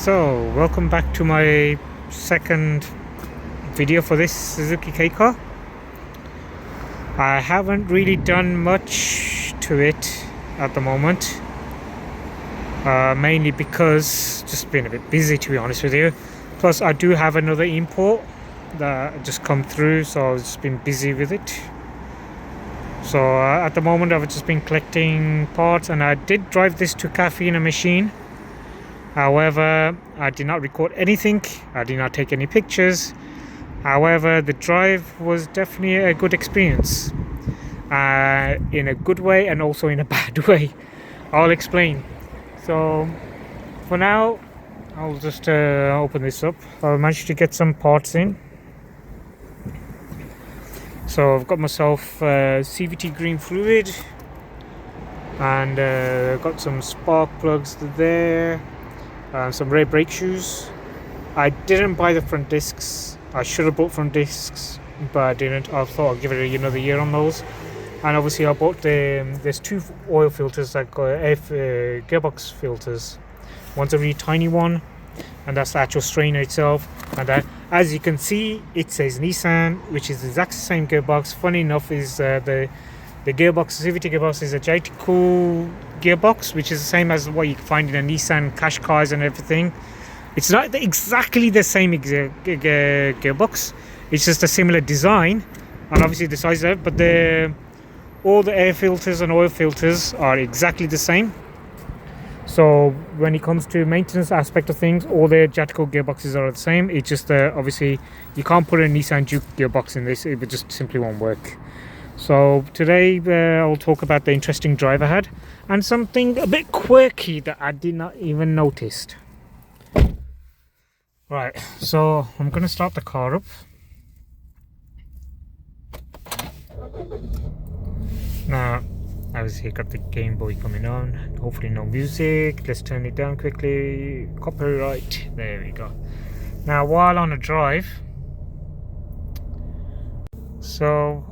So, welcome back to my second video for this Suzuki K car. I haven't really done much to it at the moment, mainly because just been a bit busy, to be honest with you. Plus I do have another import that just come through, so I've just been busy with it. So at the moment I've just been collecting parts, and I did drive this to caffeine machine. However, I did not record anything, I did not take any pictures. However, the drive was definitely a good experience, in a good way and also in a bad way. I'll explain. So for now, I'll just open this up. I managed to get some parts in. So I've got myself CVT green fluid, and got some spark plugs there. Some rear brake shoes. I didn't buy the front discs. I should have bought front discs, but I didn't. I thought I'd give it another year on those. And obviously I bought there's two oil filters, like gearbox filters. One's a really tiny one, and that's the actual strainer itself. And as you can see, it says Nissan, which is the exact same gearbox. Funny enough, is the gearbox, CVT gearbox, is a Daikoku gearbox, which is the same as what you find in a Nissan cash cars and everything. It's not exactly the same gearbox, it's just a similar design, and obviously the size of it, but all the air filters and oil filters are exactly the same. So when it comes to maintenance aspect of things, all the Daikoku gearboxes are the same. It's just obviously you can't put a Nissan Juke gearbox in this, it just simply won't work. So today I'll talk about the interesting drive I had, and something a bit quirky that I did not even notice. Right, so I'm going to start the car up. Now, obviously got the Game Boy coming on, hopefully no music. Let's turn it down quickly. Copyright, there we go. Now while on a drive, so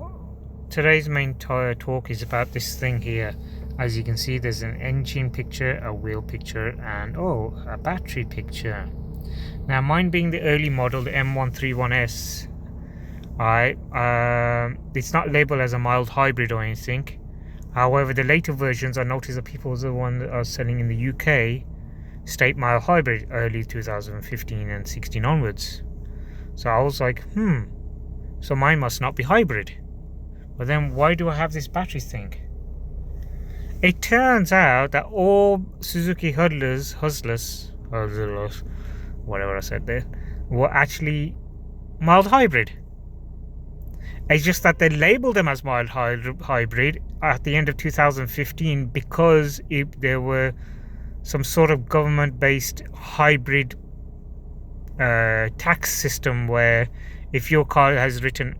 today's main talk is about this thing here. As you can see, there's an engine picture, a wheel picture, and a battery picture. Now mine being the early model, the M131S, it's not labeled as a mild hybrid or anything. However, the later versions, I noticed that people, the one that are selling in the UK, state mild hybrid, early 2015 and 16 onwards. So I was like, so mine must not be hybrid. But then why do I have this battery thing? It turns out that all Suzuki Hustlers, whatever I said there, were actually mild hybrid. It's just that they labeled them as mild hybrid at the end of 2015 because there were some sort of government-based hybrid tax system where if your car has written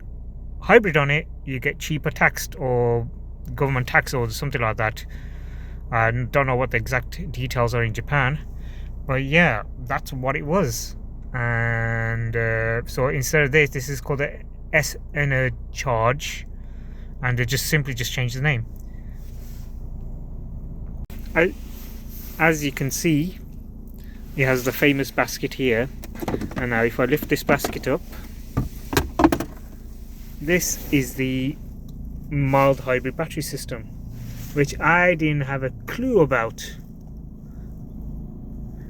hybrid on it, you get cheaper taxed, or government tax, or something like that. I don't know what the exact details are in Japan, but yeah, that's what it was. And so instead of this is called the s-enercharge, and they just simply changed the name. As you can see, it has the famous basket here, and now if I lift this basket up, this is the mild hybrid battery system, which I didn't have a clue about.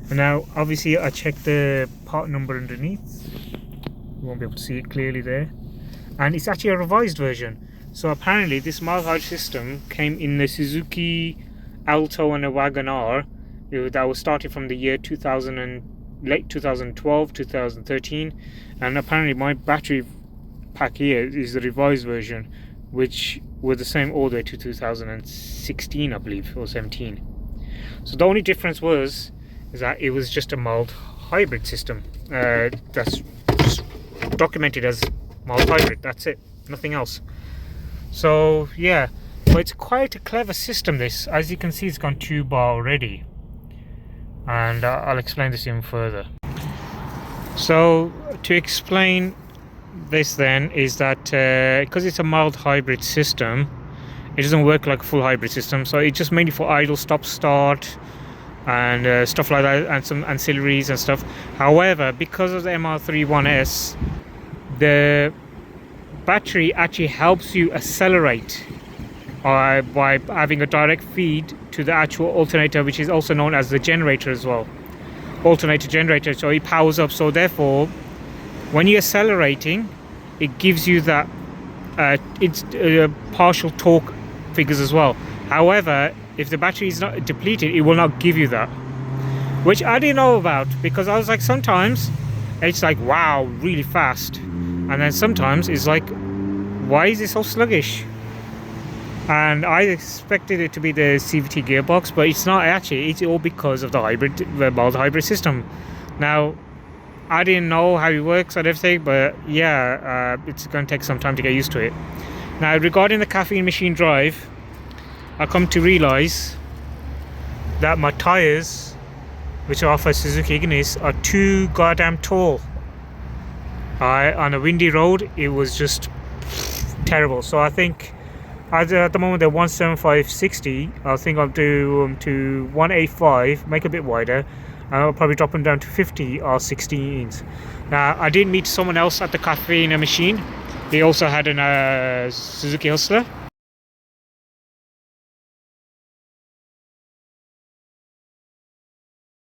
And now obviously I checked the part number underneath, you won't be able to see it clearly there, and it's actually a revised version. So apparently this mild hybrid system came in the Suzuki Alto and a Wagon-R that was started from the year 2000 and late 2012 2013, and apparently my battery pack here is the revised version, which were the same all the way to 2016, I believe, or 17. So the only difference is that it was just a mild hybrid system that's just documented as mild hybrid. That's it, nothing else. So yeah, but it's quite a clever system this. As you can see, it's gone 2-bar already, and I'll explain this even further. So to explain this then is that because it's a mild hybrid system, it doesn't work like a full hybrid system, so it's just mainly for idle, stop, start, and stuff like that, and some ancillaries and stuff. However, because of the MR31S, the battery actually helps you accelerate by having a direct feed to the actual alternator, which is also known as the generator as well, alternator generator. So it powers up, so therefore when you're accelerating, it gives you that partial torque figures as well. However, if the battery is not depleted, it will not give you that, which I didn't know about, because I was like, sometimes it's like, wow, really fast, and then sometimes it's like, why is it so sluggish? And I expected it to be the CVT gearbox, but it's not actually. It's all because of the mild hybrid system. Now, I didn't know how it works and everything, but yeah, it's going to take some time to get used to it. Now, regarding the caffeine machine drive, I come to realize that my tires, which are off a Suzuki Ignis, are too goddamn tall. On a windy road, it was just terrible. So I think at the moment they're 175/60. I think I'll do to 185, make it a bit wider, and I'll probably drop them down to 50 or 16s. Now, I did meet someone else at the caffeine machine. They also had a Suzuki Hustler,